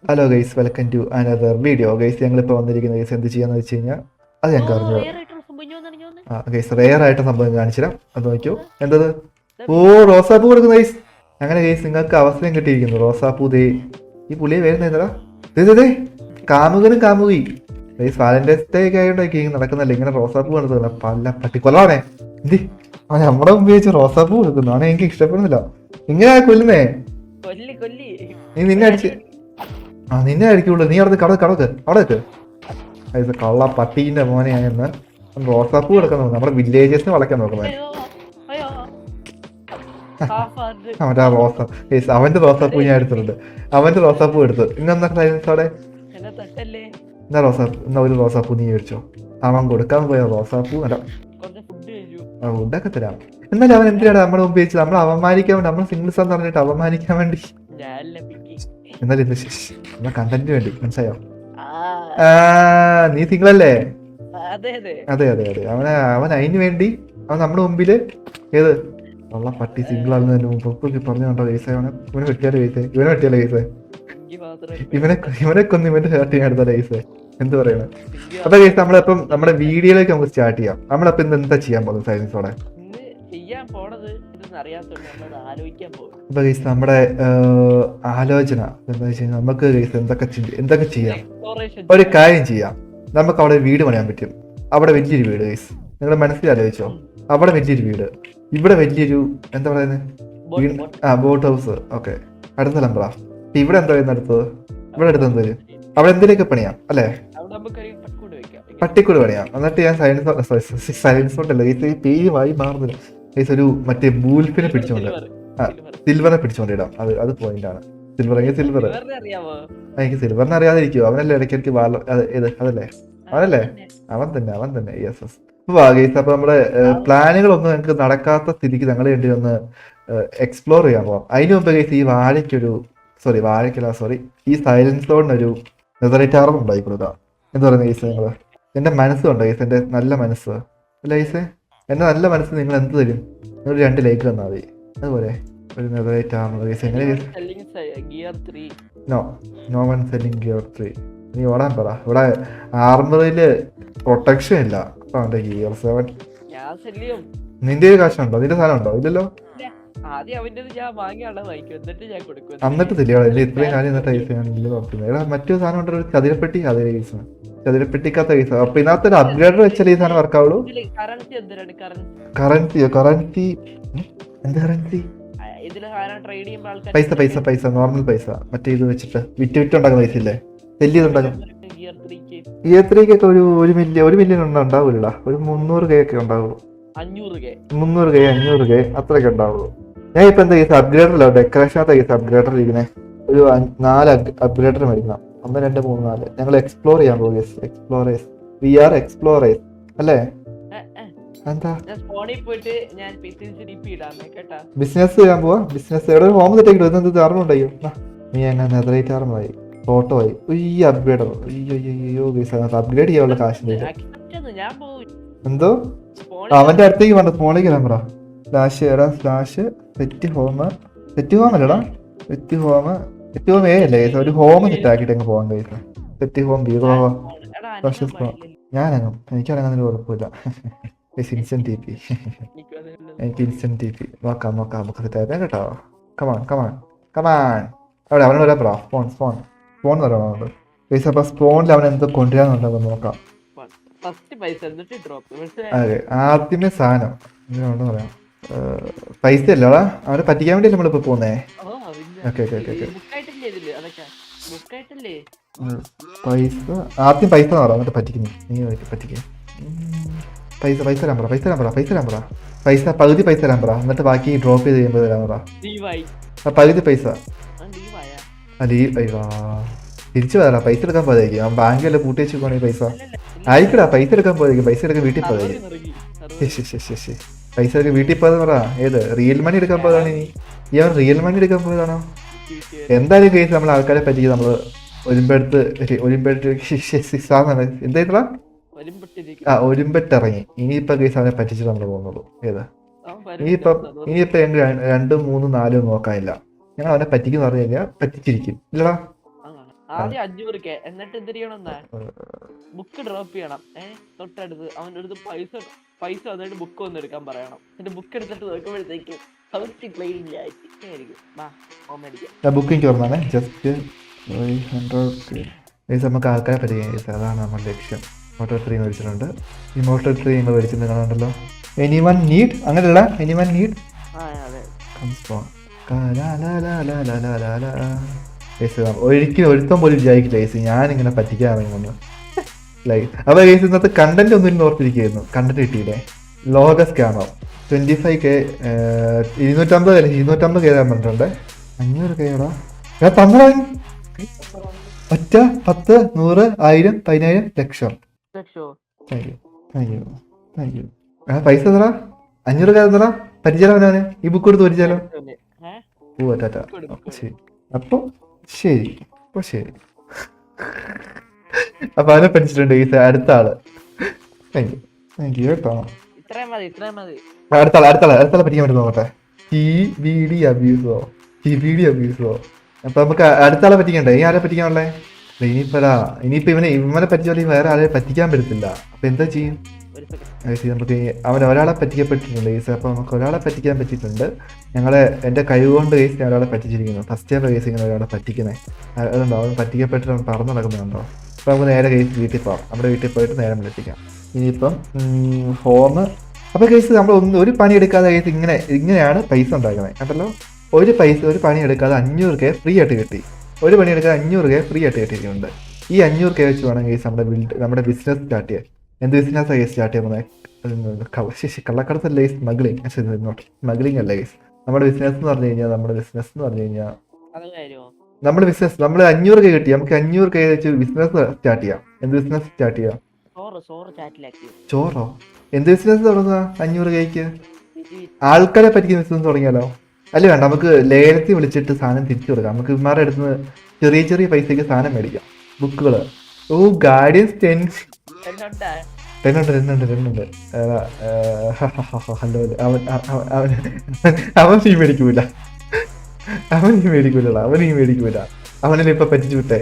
Hello guys, welcome to another video. Guys, ഞങ്ങളിപ്പോൾ വന്നിരിക്കുന്ന guys എന്ത് ചെയ്യാന്ന് വെച്ച് കഴിഞ്ഞാൽ അത് ഞങ്ങൾക്ക് അറിഞ്ഞു. ഗൈസ്, റെയർ ആയിട്ട് സംഭവം കാണിച്ചുതരാം. അത് നോക്കൂ. എന്തത്? ഓ, റോസാപ്പൂ കൊടുക്കുന്ന ഗൈസ്. അങ്ങനെ ഗൈസ്, നിങ്ങൾക്ക് അവസരം കിട്ടിയിരിക്കുന്നു. റോസാപ്പൂ ദേ ഈ പുള്ളിയെ വരുന്നതാ. ദേ കാമുകനും കാമുകി. ഗൈസ്, വാലന്റൈൻസ് ഡേ ഒക്കെ ആയതുകൊണ്ടൊക്കെ നടക്കുന്നല്ലേ ഇങ്ങനെ റോസാപ്പൂ കണ്ടത്. പല പട്ടിക്കൊല്ലാണേ. എന്തി നമ്മുടെ മുമ്പ് വെച്ച് റോസാപ്പൂ കൊടുക്കുന്നു. ആണെ എനിക്ക് ഇഷ്ടപ്പെടുന്നില്ല. ഇങ്ങനെ കൊല്ലുന്നേ. നീ നിന്നെ അടിച്ച് നിന്നെ ആയിരിക്കുള്ളൂ. നീ അവിടെ അവിടെ കള്ള പട്ടീന്റെ മോനെയായെന്ന് റോസാപ്പൂ കിടക്കുന്നു. നമ്മുടെ വില്ലേജസിന് വളയ്ക്കാൻ നോക്കുന്നത്. അവന്റെ റോസ അവന്റെ റോസാപ്പൂ ഞാൻ എടുത്തിട്ടുണ്ട്. അവന്റെ റോസാപ്പൂ എടുത്ത് ഇന്നെന്താ അവിടെ എന്നാ റോസാപ്പൂ എന്നാ ഒരു റോസാപ്പൂ നീ മേടിച്ചോ. അവൻ കൊടുക്കാൻ പോയ റോസാപ്പൂ അല്ല ഫുഡൊക്കെ തരാം. എന്നാലും അവൻ എന്തിനാണ് നമ്മുടെ മുമ്പ് വെച്ച് നമ്മളെ അവമാനിക്കാൻ വേണ്ടി, നമ്മൾ സിംഗിൾസ് എന്ന് പറഞ്ഞിട്ട് അവമാനിക്കാൻ വേണ്ടി. എന്നാലും ഇത് കണ്ടന്റ് വേണ്ടി മനസ്സിലായോ? നീ സിംഗിളല്ലേ? അതെ അതെ അതെ. അവൻ അതിന് വേണ്ടി അവൻ നമ്മുടെ മുമ്പില് ഏത് ഉള്ള പട്ടി സിംഗിൾ ആണെന്ന് തന്നെ മുമ്പ് പറഞ്ഞു കണ്ടോ കേസ്. ഇവനെ വെട്ടിയാലേ കേസ്, ഇവനെ കൊന്ന് ഇവന്റെ ഹേർട്ട് ചെയ്യാൻ എടുത്ത കേസ്. എന്ത് പറയണ? അപ്പൊ കേസ് നമ്മളിപ്പം നമ്മുടെ വീഡിയോയിലേക്ക് നമുക്ക് സ്റ്റാർട്ട് ചെയ്യാം. നമ്മളപ്പോ ഇന്ന് എന്താ ചെയ്യാൻ പോകുന്നത് സൈലൻസോടെ? അപ്പൊ ഗൈസ് നമ്മുടെ ആലോചന എന്താ വെച്ച് കഴിഞ്ഞാൽ നമുക്ക് ഗൈസ് എന്തൊക്കെ ചെയ്യാം. ഒരു കാര്യം ചെയ്യാം, നമുക്ക് അവിടെ വീട് പണിയാൻ പറ്റും. അവിടെ വലിയൊരു വീട് ഗൈസ്, നിങ്ങളുടെ മനസ്സിൽ ആലോചിച്ചോ. അവിടെ വലിയൊരു വീട്, ഇവിടെ വലിയൊരു എന്താ പറയുന്നത് ബോട്ട് ഹൗസ്. ഓക്കെ, അടുത്ത നമ്പറാ. ഇവിടെ എന്താ വരുന്ന അടുത്തത്? ഇവിടെ അടുത്ത് എന്ത് വരും? അവിടെ എന്തിനൊക്കെ പണിയാം അല്ലേ? പട്ടിക്കൂട് പണിയാം. എന്നിട്ട് ഞാൻ സൈലൻസോട്ടല്ല ഗൈസ്, ഈ പേരുമായി മാറുന്നില്ല ഗൈസ്. ഒരു മറ്റേ ബൂൽഫിനെ പിടിച്ചോണ്ട് സിൽവറിനെ പിടിച്ചോണ്ട് ഇടാം. അത് പോയിന്റ് ആണ്. സിൽവർ എനിക്ക് സിൽവറിനെ അറിയാതിരിക്കുവോ? അവനല്ലേ ഇടയ്ക്കിടയ്ക്ക് അതല്ലേ അവനല്ലേ? അവൻ തന്നെ യെസ്. ഗൈസ്, അപ്പൊ നമ്മുടെ പ്ലാനുകളൊന്നും ഞങ്ങൾക്ക് നടക്കാത്ത സ്ഥിതിക്ക് ഞങ്ങൾ വേണ്ടി ഒന്ന് എക്സ്പ്ലോർ ചെയ്യാൻ പോവാം. അതിന് മുമ്പ് ഗൈസ് ഈ ഈ സൈലൻസോണിനൊരു നെതറേറ്റാറും ഉണ്ടായി കൊടുക്കുക. എന്താ പറയുന്നത് ഗൈസ്? നിങ്ങള് എന്റെ മനസ്സുണ്ടോ ഗൈസ്? എന്റെ നല്ല മനസ്സ് അല്ല ഗൈസ്, എന്റെ നല്ല മനസ്സ് നിങ്ങൾ എന്ത് തരും? നിങ്ങൾ 2 ലൈക്ക് തന്നാൽ മതി. അതുപോലെ ഒരു നെതറേറ്റാറ് ഗൈസ്. എങ്ങനെ നോ വൺ സെല്ലിംഗ് ഗിയർ 3. നീ ഓടാൻ പറ. ഇവിടെ ആർമറിയില് പ്രൊട്ടക്ഷൻ ഇല്ല. അപ്പൊ അവന്റെ ഗിയർ 7 നിന്റെ കാശുണ്ടോ? നിന്റെ സാധനം ഉണ്ടോ? ഇല്ലല്ലോ. എന്നിട്ട് തിരിയാ ഇത്രയും കാര്യം എന്നിട്ട് മറ്റൊരു സാധനം ഉണ്ടോ? ഒരു ചതിരപ്പെട്ടി. അതേ കേസ്, ചതിരപ്പെട്ടിക്കാത്ത കേസ്. അപ്പൊ ഇതിനകത്ത് ഒരു അപ്ഗ്രേഡർ വെച്ചാൽ ഈ സാധനം വർക്കാവുള്ളൂ. കറൻസി എന്ത് കറൻസി? പൈസ നോർമൽ പൈസ. മറ്റേ ഇത് വെച്ചിട്ട് വിറ്റുണ്ടാക്കുന്ന പൈസ ഇല്ലേ? സെല്ല് ചെയ്തുണ്ടാക്കും. ഗിയർ 3 ഒരു മില്യൺ ഉണ്ടാവൂല. ഒരു 300K ഒക്കെ ഉണ്ടാവുള്ളൂ. 300K 500K അത്രയൊക്കെ ഉണ്ടാവുള്ളൂ. ഞാൻ ഇപ്പൊ എന്താ കേസ് അപ്ഗ്രേഡറില്ല, ഡെക്കറേഷനകത്ത കേസ് അപ്ഗ്രേഡർ ഇരിക്കുന്നത്. ഒരു 4 അപ്ഗ്രേഡർ മേടിക്കണം. 1 2 3 4. ഞങ്ങൾ എക്സ്പ്ലോർ ചെയ്യാൻ പോകും. എക്സ്പ്ലോറേഴ്സ് അല്ലേ? എന്താ ബിസിനസ് ചെയ്യാൻ പോവാ? ബിസിനസ് എവിടെ? ഹോം സെറ്റ് ആക്കിട്ടോ. അറിവുണ്ടായോ? നീ എന്നെ നെതറേറ്റാറുമായി ഫോട്ടോ ആയി ഈ അപ്ഗ്രേഡർ. അയ്യോ അപ്ഗ്രേഡ് ചെയ്യാനുള്ള കാശിന്റെ എന്തോ അവന്റെ അടുത്തേക്ക് വേണ്ട. ഫോണിലേക്ക് വരാൻ പറ. സ്ലാഷ് സെറ്റ് ഹോം അല്ലടാ. സെറ്റ് ഹോം അല്ലേ? ഒരു ഹോം സെറ്റ് ആക്കിട്ട് അങ്ങ് പോകാൻ കഴിയും. സെറ്റ് ഹോം ഞാനങ്ങും എനിക്കടങ്ങുന്നതിന് കുഴപ്പമില്ല. ഇൻസ്റ്റന്റ് എനിക്ക് ഇൻസ്റ്റന്റ് TP നോക്കാം നമുക്ക് സെറ്റ് ആയിട്ട് കേട്ടോ. കമാൻ അവിടെ അവനോട് വരാൻ പറ. ഫോൺ തരാനുണ്ട് പൈസ. അപ്പൊ സ്പോണിൽ അവൻ എന്തോ കൊണ്ടുവരാന്നുണ്ടെന്ന് നോക്കാം. അതെ, ആദ്യമേ സാധനം എന്തിനുണ്ടെന്ന് പറയാം. പൈസ അല്ലടാ, അവനെ പറ്റിക്കാൻ വേണ്ടി നമ്മളിപ്പോ പോന്നേ. ഓക്കെ ആദ്യം പൈസ എന്ന് പറയാം, എന്നിട്ട് പറ്റിക്കുന്നു. നീ പറ്റിക്കേ. പൈസ തരാൻ പറ. പകുതി പൈസ തരാൻ പറ. എന്നിട്ട് ബാക്കി ഡ്രോപ്പ് ചെയ്ത് കഴിയുമ്പോൾ തരാൻ പറ. പകുതി പൈസ തിരിച്ചു വരാ. പൈസ എടുക്കാൻ പോയതായിരിക്കും. അവൻ ബാങ്കിലല്ല പൂട്ടി വെച്ച് പോകണെങ്കിൽ പൈസ ആയിക്കടാ. പൈസ എടുക്കാൻ പോയതായിരിക്കും. പൈസ എടുക്കാൻ വീട്ടിൽ പോയതായിരിക്കും. പൈസ എടുക്കാൻ വീട്ടിൽ പോയതെന്ന് പറ. ഏത് റിയൽ മണി എടുക്കാൻ പോയതാണ്? ഈ അവൻ റിയൽ മണി എടുക്കാൻ പോയതാണോ? എന്തായാലും കേസ് നമ്മൾ ആൾക്കാരെ പറ്റി നമ്മള് എന്താ ഒരുമ്പെട്ടിറങ്ങി. ഇനിയിപ്പോ കേസ് അവനെ പറ്റിച്ചിട്ട് നമ്മള് പോകുന്നുള്ളൂ. ഏതാ ഇനിയിപ്പൊ 2 3 4 നോക്കാനില്ല. ഞങ്ങൾ അവനെ പറ്റിക്കുന്നു പറഞ്ഞു കഴിഞ്ഞാൽ പറ്റിച്ചിരിക്കും. ഇല്ലടാ ആദ്യം 500K എന്നിട്ട് എന്ത് ചെയ്യണമെന്നാ ബുക്ക് ഡ്രോപ്പ് ചെയ്യണം. തൊട്ടടുത്ത് അവൻ്റെ അടുത്ത് പൈസ വന്നിട്ട് ബുക്ക് വന്ന് എടുക്കാൻ പറയണം. എന്നിട്ട് ബുക്ക് എടുത്തിട്ട് നോക്കുമ്പോഴത്തേക്കും ബുക്കിംഗ് ഓർമ്മ ജസ്റ്റ് 500 നമുക്ക് ആൾക്കാരെ പറ്റിക്കാൻ അതാണ് നമ്മുടെ ലക്ഷ്യം. മോട്ടോ ട്രീ മേടിച്ചിട്ടുണ്ട്. ഈ മോട്ടോ ട്രീ നിങ്ങൾ മേടിച്ചിട്ട് കാണുന്നുണ്ടല്ലോ. എനിവൺ നീഡ് അങ്ങനെയല്ല, എനിവൺ നീഡ് ഒരിക്കലും ഒരുത്തം പോലും വിചാരിക്കില്ല കേസ് ഞാനിങ്ങനെ പറ്റിക്കാമെന്ന്. ലൈക്ക് അപ്പൊ കേസ് ഇന്നത്തെ കണ്ടന്റ് ഒന്നും ഓർത്തിരിക്കുന്നു. കണ്ടന്റ് കിട്ടിയില്ലേ? ലോക സ്കാമർ 25K 250 തരാൻ പറഞ്ഞിട്ടുണ്ട്. 500K ഞാൻ തന്നോ? ഒറ്റ 10, 100, 1000, 10,000, ലക്ഷം. പൈസ തരാ 500K തരാ. പരിചാലോ അവനെ ഈ ബുക്ക് കൊടുത്ത് പരിചാലോ. ടാറ്റ. ശരി അപ്പൊ ശരി അപ്പൊ അവനെ പഠിച്ചിട്ടുണ്ട് ഈ അടുത്ത ആള്. താങ്ക് യു കേട്ടോ. അടുത്ത ആളെ പഠിക്കാൻ പറ്റും നോക്കട്ടെ. TBD അബ്യൂസോ. അപ്പൊ നമുക്ക് അടുത്ത ആളെ പറ്റിക്കണ്ടേ? ഈ ആളെ പറ്റിക്കാനുള്ളേ ഇനിയിപ്പോ ഇവനെ പറ്റിച്ചാൽ വേറെ ആളെ പറ്റിക്കാൻ പറ്റത്തില്ല. അപ്പൊ എന്താ ചെയ്യും? നമുക്ക് ഒരാളെ പറ്റിക്കപ്പെട്ടിട്ടുണ്ട് കേസ്. അപ്പൊ നമുക്ക് ഒരാളെ പറ്റിക്കാൻ പറ്റിയിട്ടുണ്ട്. എന്റെ കഴിവുകൊണ്ട് കേസ് ഞാൻ ഒരാളെ പറ്റിച്ചിരിക്കുന്നു. ഫസ്റ്റ് ടൈം കേസ് ഇങ്ങനെ ഒരാളെ പറ്റിക്കുന്നത് അതുണ്ടോ? അവൻ പറ്റിക്കപ്പെട്ടിട്ട് അവൻ പറന്നു നടക്കുന്നുണ്ടോ? അപ്പൊ നമുക്ക് നേരെ കേസ് വീട്ടിൽ പോവാം. നമ്മുടെ വീട്ടിൽ പോയിട്ട് നേരെ വിളിപ്പിക്കാം. ഇനിയിപ്പം ഹോം അപ്പൊ കേസ് നമ്മൾ ഒരു പണി എടുക്കാതെ കേസ് ഇങ്ങനെയാണ് പൈസ ഉണ്ടാക്കുന്നത് കേട്ടല്ലോ. ഒരു പണി എടുക്കാതെ 500K ഫ്രീ ആയിട്ട് കിട്ടി. ഒരു പണി എടുക്കാതെ 500K ഫ്രീ ആയിട്ട് കിട്ടിയിട്ടുണ്ട്. ഈ 500K വെച്ച് വേണം കേസ് നമ്മുടെ ബിസിനസ് സ്റ്റാർട്ട് ചെയ്യാൻ. എന്ത് ബിസിനസ്സാണ് കേസ് സ്റ്റാർട്ട് ചെയ്യുന്നത്? കള്ളക്കടത്തല്ലേ, സ്മഗ്ലിംഗ് അല്ലേ കേസ്. നമ്മുടെ ബിസിനസ് എന്ന് പറഞ്ഞു കഴിഞ്ഞാൽ നമ്മൾ 500K കിട്ടി. നമുക്ക് 500K വെച്ച് ബിസിനസ് സ്റ്റാർട്ട് ചെയ്യാം. എന്ത് ബിസിനസ് സ്റ്റാർട്ട് ചെയ്യാം? ചോറോ? എന്ത് ബിസിനസ് തുടങ്ങുക 500Kക്ക്? ആൾക്കാരെ പറ്റിക്കുന്ന ബിസിനസ് തുടങ്ങിയാലോ? അല്ല വേണ്ട, നമുക്ക് ലേലത്തിൽ വിളിച്ചിട്ട് സാധനം തിരിച്ചു കൊടുക്കാം. നമുക്ക് ഇമാരുടെ അടുത്ത് ചെറിയ പൈസക്ക് സാധനം മേടിക്കാം. ബുക്കുകള്. ഗാർഡിയൻസ് 10 ഉണ്ട്. ഹലോ അവൻ ഫീ മേടിക്കൂല. അവനെ ഇപ്പൊ പറ്റിച്ചു വിട്ടേ.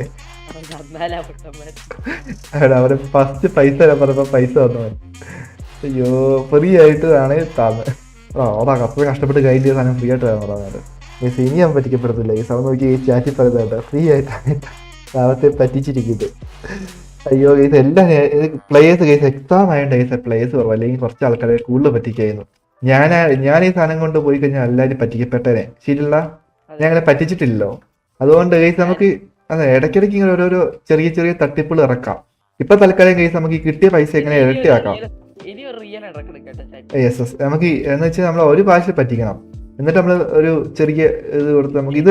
അവന് ഫസ്റ്റ് പൈസ പറഞ്ഞപ്പോ പൈസ വന്നു. അയ്യോ ഫ്രീ ആയിട്ട് ആണ് താന്ന്. അത്ര കഷ്ടപ്പെട്ട് കൈ ചെയ്ത സാധനം ഫ്രീ ആയിട്ട് വേണം പറഞ്ഞത്. ഇനി ഞാൻ പറ്റിക്കപ്പെടത്തില്ല. ഈ സമയം നോക്കി ചാറ്റി പറയുന്നുണ്ട് ഫ്രീ ആയിട്ടാണ് അവത്തെ പറ്റിച്ചിരിക്കുന്നത്. അയ്യോ ഇത് എല്ലാം പ്ലേയേഴ്സ് കേസ് എക്സാം ആയതുകൊണ്ട് കേസ് പ്ലേയേഴ്സ് കുറവ്, അല്ലെങ്കിൽ കുറച്ച് ആൾക്കാരെ കൂടുതൽ പറ്റിക്കായിരുന്നു. ഞാൻ ഈ സാധനം കൊണ്ട് പോയി കഴിഞ്ഞാൽ എല്ലാവരും പറ്റിക്കപ്പെട്ടനെ. ശരിയല്ല, ഞാൻ അങ്ങനെ പറ്റിച്ചിട്ടില്ലല്ലോ. അതുകൊണ്ട് കേസ് നമുക്ക് ഇടയ്ക്കിടയ്ക്ക് ഇങ്ങനെ ഓരോരോ ചെറിയ തട്ടിപ്പുകൾ ഇറക്കാം. ഇപ്പൊ തൽക്കാലം കേസ് നമുക്ക് ഈ കിട്ടിയ പൈസ എങ്ങനെ ഇരട്ടിയാക്കാം. യെസ് നമുക്ക് എന്ന് വെച്ചാൽ നമ്മൾ ഒരു പ്രാവശ്യം പറ്റിക്കണം. എന്നിട്ട് നമ്മൾ ഒരു ചെറിയ ഇത് കൊടുത്ത് നമുക്ക് ഇത്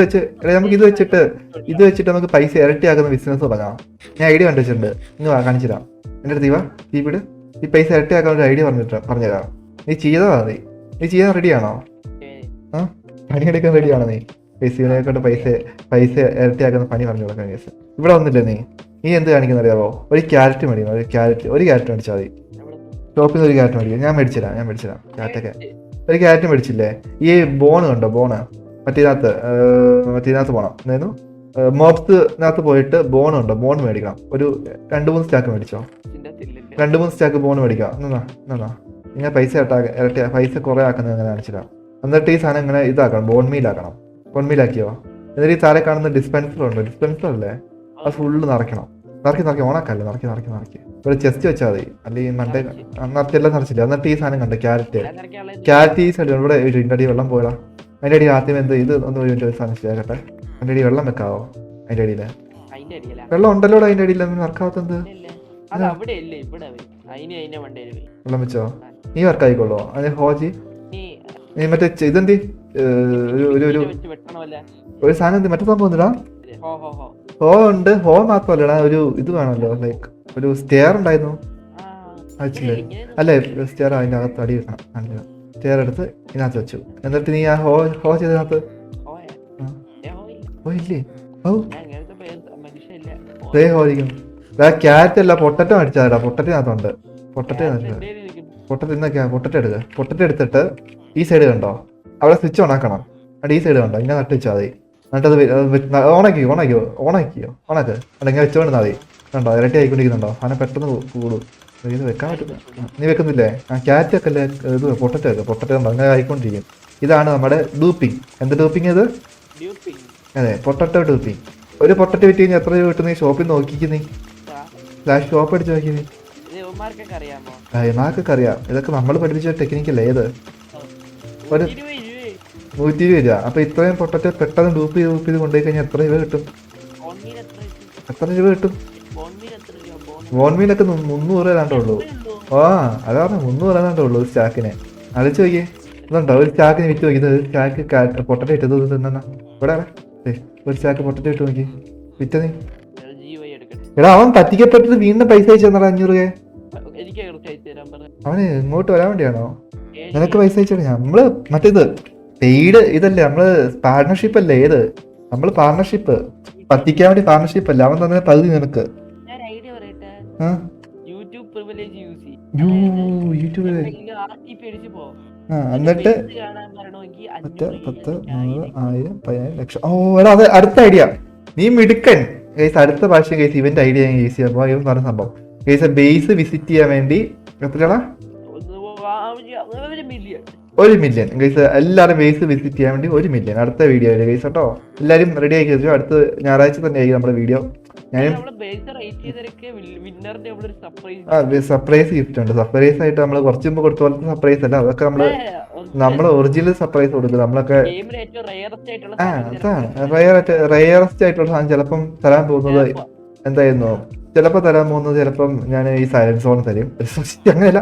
വെച്ചിട്ട് നമുക്ക് പൈസ ഇരട്ടിയാക്കുന്ന ബിസിനസ് തുടങ്ങാം. ഞാൻ ഐഡിയ കണ്ടുവച്ചിട്ടുണ്ട്. ഇന്ന് കാണിച്ചുതരാം. എൻ്റെ അടുത്ത് തീപിട് ഈ പൈസ ഇരട്ടിയാക്കാൻ ഒരു ഐഡിയ പറഞ്ഞുതരാം. നീ ചെയ്താൽ മതി. നീ ചെയ്യാൻ റെഡിയാണോ? പണിയെടുക്കാൻ റെഡിയാണോ നീ? പൈസ പൈസ ഇരട്ടിയാക്കുന്ന പണി പറഞ്ഞു കൊടുക്കാൻ കേസ്. ഇവിടെ വന്നില്ലേ നീ എന്ത് കാണിക്കുന്ന അറിയാവോ? ഒരു ക്യാരറ്റ് മേടിക്കണം. ഒരു ക്യാരറ്റ് മേടിച്ചാൽ മതി. ഷോപ്പിൽ നിന്ന് ഒരു ക്യാരറ്റ് മേടിക്കാം. ഞാൻ മേടിച്ചിരാം ക്യാരറ്റൊക്കെ. ഒരു ക്യാരറ്റ് മേടിച്ചില്ലേ? ഈ ബോണ് കണ്ടോ? മറ്റേതിനകത്ത് പോകണം. എന്തായിരുന്നു മോപ്സിനകത്ത് പോയിട്ട് ബോൺ മേടിക്കണം. ഒരു 2-3 സ്റ്റാക്ക് മേടിച്ചോ. 2-3 സ്റ്റാക്ക് ബോൺ മേടിക്കാം. എന്നാ ഇങ്ങനെ പൈസ ഇരട്ടി പൈസ കുറെ ആക്കുന്നത് എങ്ങനെ കാണിച്ചില്ല. എന്നിട്ട് ഈ സാധനം ഇങ്ങനെ ഇതാക്കണം. ബോൺ മീലാക്കിയോ. എന്നിട്ട് ഈ താഴെ കാണുന്ന ഡിസ്പെൻസർ അല്ലേ, അത് ഫുള്ള് നിറയ്ക്കണം. ഓണാക്കല്ലേ, നിറക്കി ഇവിടെ ചെസ്റ്റ് വെച്ചാൽ മതി. അല്ലെങ്കിൽ മണ്ടേ നിറച്ചെല്ലാം നിറച്ചില്ല. എന്നിട്ട് ഈ സാധനം കണ്ടോ ക്യാരറ്റ് ഈ സൈഡ് ഇവിടെ ഇതിൻ്റെ അടി വെള്ളം പോയടാ. അതിൻ്റെ അടി ആദ്യം ഇത് ഒന്ന് സാധനം ശരിയാക്കട്ടെ. അതിൻ്റെ അടി വെള്ളം വെക്കാവോ? അതിൻ്റെ അടിയില് വെള്ളം ഉണ്ടല്ലോ. അതിൻ്റെ അടിയിൽ വർക്കാവത്തെന്ത് വെള്ളം വെച്ചോ? നീ വർക്കായിക്കോളോ? അതിന് ഹോജി നീ മറ്റേ ഇതെന്തി ഒരു സാധനം മറ്റേ സംഭവം ഒന്നുമില്ല. ഉണ്ട്. മാത്രമല്ലടാ ഒരു ഇത് വേണമല്ലോ. ലൈക്ക് ഒരു സ്റ്റെയർ ഉണ്ടായിരുന്നു. അല്ലേ സ്റ്റെയർ അതിൻ്റെ അകത്ത് അടി വെക്കണം. സ്റ്റെയർ എടുത്ത് ഇതിനകത്ത് വെച്ചു. എന്നിട്ട് നീ ആ ഹോ ചെയ്തതിനകത്ത് ഇല്ലേ? ഹോയിരിക്കും. ക്യാരറ്റ് അല്ല പൊട്ടറ്റോ മേടിച്ചാടാ. പൊട്ടറ്റിനകത്തുണ്ട്. പൊട്ടറ്റോ എടുക്കുക. പൊട്ടറ്റോ എടുത്തിട്ട് ഈ സൈഡ് കണ്ടോ അവിടെ സ്വിച്ച് ഓൺ ആക്കണം. അവിടെ ഈ സൈഡ് കണ്ടോ ഇങ്ങനെ നട്ട് വെച്ചാൽ മതി. എന്നിട്ടത് ഓണാക്കിയോ അല്ലെങ്കിൽ വെച്ചോണ്ട് മതി. കണ്ടോ ഇരട്ടി ആയിക്കൊണ്ടിരിക്കുന്നുണ്ടോ? അവനെ പെട്ടെന്ന് കൂടും. ഇത് വെക്കാൻ പറ്റും. നീ വെക്കുന്നില്ലേ? ക്യാറ്റൊക്കെ അല്ലേ ഇത് പൊട്ടറ്റോ ഉണ്ടോ അങ്ങനെ ആയിക്കൊണ്ടിരിക്കും. ഇതാണ് നമ്മുടെ ഡൂപ്പിംഗ്. എന്ത് ഡൂപ്പിംഗ് ഇത്? അതെ, പൊട്ടറ്റോ ഡൂപ്പിംഗ്. ഒരു പൊട്ടറ്റോ വിറ്റ് കഴിഞ്ഞാൽ എത്ര രൂപ കിട്ടുന്ന ഷോപ്പിൽ നോക്കിക്കുന്നേ. ഷോപ്പ് അടിച്ച് നോക്കിയേ. ഇമാർക്കൊക്കെ അറിയാം. ഇതൊക്കെ നമ്മൾ പഠിപ്പിച്ച ടെക്നിക്കല്ലേ ഏത്? ഒരു 120 രൂപ. അപ്പൊ ഇത്രയും പൊട്ടറ്റോ പെട്ടെന്ന് ഡൂപ്പ് ചെയ്ത് കൊണ്ടുപോയി കഴിഞ്ഞാൽ എത്ര രൂപ കിട്ടും? എത്ര രൂപ കിട്ടും? ബോൺമീലൊക്കെ 300 രൂപ ഉള്ളൂ. അതാണ് 300 രൂപ ഉള്ളൂ ഒരു സ്റ്റാക്കിന്. അടിച്ചു നോക്കിയേ. ഇതുണ്ടോ ഒരു സ്റ്റാക്കിന് വിറ്റ് നോക്കിയത്? ഒരു സ്റ്റാക്ക് പൊട്ടറ്റോ ഇട്ടത് തിന്നാ ഇവിടെ ഒരു സ്റ്റാക്ക് പൊട്ടറ്റോ ഇട്ട് നോക്കി വിറ്റ നീ. എടാ അവൻ പറ്റിക്കപ്പെട്ടിട്ട് വീണ്ടും പൈസ അയച്ചു തന്നാ 500 രൂപ. അവന് ഇങ്ങോട്ട് വരാൻ വേണ്ടിയാണോ നിനക്ക് പൈസ അയച്ചത്? നമ്മള് മറ്റേത് പെയ്ഡ് ഇതല്ലേ, നമ്മള് പാർട്ണർഷിപ്പ് അല്ലേ? ഏത് നമ്മള് പാർട്ണർഷിപ്പ് പറ്റിക്കാൻ വേണ്ടി പാർട്ണർഷിപ്പ് അല്ല. അവൻ തന്നെ പകുതി നിനക്ക്. എന്നിട്ട് 10, 100, 1000, 10,000, ലക്ഷം. എടാ അത് അടുത്ത ഐഡിയ. നീ മിടുക്കൻ കേസ്. അടുത്ത പ്രാവശ്യം കേസ് ഇവന്റെ ഐഡിയ കേസ് ചെയ്യുമ്പോ ഇവൻ പറഞ്ഞ സംഭവം കേസ് ബേസ് വിസിറ്റ് ചെയ്യാൻ വേണ്ടി എത്രയാടാ? 1 മില്യൺ ഗൈസ്. എല്ലാവരും ബേസ് വിസിറ്റ് ചെയ്യാൻ വേണ്ടി 1 മില്യൺ അടുത്ത വീഡിയോ ഗൈസ് കേട്ടോ. എല്ലാവരും റെഡി ആക്കി വെച്ചു. അടുത്ത ഞായറാഴ്ച തന്നെ ആയിരിക്കും നമ്മുടെ വീഡിയോ. ഞാനും സർപ്രൈസ് ഗിഫ്റ്റ് ഉണ്ട്. സർപ്രൈസ് ആയിട്ട് നമ്മൾ കുറച്ച് മുമ്പ് കൊടുത്ത പോലത്തെ സർപ്രൈസ് അല്ല, അതൊക്കെ നമ്മള് ഒറിജിനൽ സർപ്രൈസ് കൊടുക്കും. നമ്മളൊക്കെ റയറസ്റ്റ് ആയിട്ടുള്ള സാധനം ചിലപ്പം തരാൻ പോകുന്നത് എന്തായിരുന്നു? ചിലപ്പോ തരാൻ പോകുന്നത് ചിലപ്പം ഞാൻ ഈ സൈലൻസ് സോൺ തരും. അങ്ങനെയല്ല,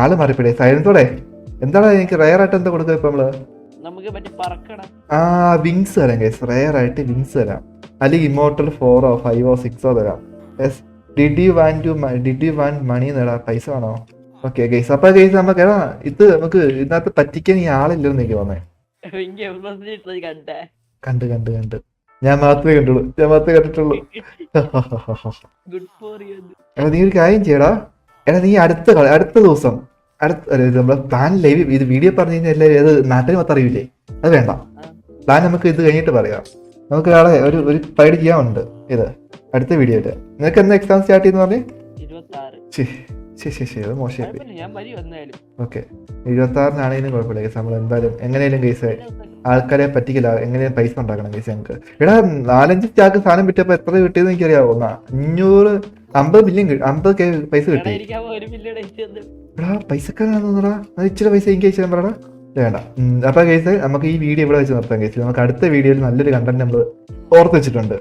ആള് മാറിപ്പോയി സൈലൻസോടെ. എന്താണ് എനിക്ക് റയർ ആയിട്ട് എന്താ കൊടുക്കുക ഇപ്പൊ നമ്മള്? വിങ്സ് തരാം ഗൈസ്. റയർ ആയിട്ട് വിങ്സ് തരാം, അല്ലെങ്കിൽ ഇമോർട്ടൽ 4 or 5 or 6 തരാം. ഡിഡ് യു വാണ്ട് മണി നേടാ? പൈസ വേണോ? Okay guys. അപ്പൊ ഗൈസ് നമുക്ക് ഇത് നമുക്ക് ഇതിനകത്ത് പറ്റിക്കാൻ ഈ ആളില്ലെന്ന് എനിക്ക് തോന്നേ. കണ്ട് ഞാൻ മാത്രമേ കണ്ടിട്ടുള്ളൂ. എടാ നീ ഒരു കാര്യം ചെയ്യടാ. എടാ നീ അടുത്ത ദിവസം നമ്മളെ പ്ലാൻ ലൈവ് ഇത് വീഡിയോ പറഞ്ഞു കഴിഞ്ഞാൽ എല്ലാവരും അത് നാട്ടിൽ മൊത്തം അറിയില്ലേ? അത് വേണ്ട. പ്ലാൻ നമുക്ക് ഇത് കഴിഞ്ഞിട്ട് പറയാം. നമുക്ക് നാളെ ഒരു പൈഡ് ചെയ്യാനുണ്ട് ഇത് അടുത്ത വീഡിയോയില്. നിനക്ക് എന്താ എക്സാം സ്റ്റാർട്ട് ചെയ്യുന്ന പറഞ്ഞേ? ശരി അത് മോശമായി. ഓക്കെ 26-നാണെങ്കിലും കുഴപ്പമില്ല കേസ്. നമ്മൾ എന്തായാലും എങ്ങനെയാലും കേസ് ആൾക്കാരെ പറ്റിക്കില്ല. എങ്ങനെയും പൈസ ഉണ്ടാക്കണം കേസ് ഞങ്ങൾക്ക്. എടാ 4-5 സ്റ്റാക്ക് സാധനം വിറ്റപ്പോ എത്ര കിട്ടിയെന്ന് എനിക്കറിയാവോ? 50 മില്യൺ 50K പൈസ കിട്ടി. എടാ പൈസക്കാരാണെന്നാ? അത് ഇച്ചിരി പൈസ എനിക്ക് അയച്ചു പറയടാ. വേണ്ട. അപ്പൊ കേസ് നമുക്ക് ഈ വീഡിയോ ഇവിടെ വെച്ച് നിർത്താം കേസ്. നമുക്ക് അടുത്ത വീഡിയോയിൽ നല്ലൊരു കണ്ടന്റ് നമ്മൾ ഓർത്ത് വെച്ചിട്ടുണ്ട്.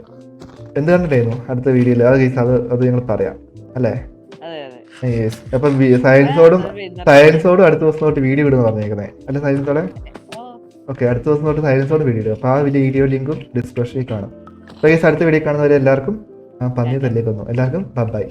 എന്ത് കണ്ടിട്ടായിരുന്നു അടുത്ത വീഡിയോയിൽ? ആ കേസ് അത് ഞങ്ങൾ പറയാം അല്ലേ? അപ്പൊ സയൻസോടും അടുത്ത ദിവസം തൊട്ട് വീഡിയോ ഇടുന്ന് പറഞ്ഞേക്കുന്നേ അല്ലെ? സയൻസോടെ ഓക്കെ, അടുത്ത ദിവസം തൊട്ട് സയൻസോട് വീഡിയോ ഇടും. അപ്പൊ ആ വീഡിയോ ലിങ്കും ഡിസ്ക്രിപ്ഷനിൽ കാണും. അപ്പൊ കേസ് അടുത്ത വീഡിയോ കാണുന്നവരെ എല്ലാവർക്കും പന്നി തല്ലേക്കൊന്നു. എല്ലാവർക്കും ബൈ.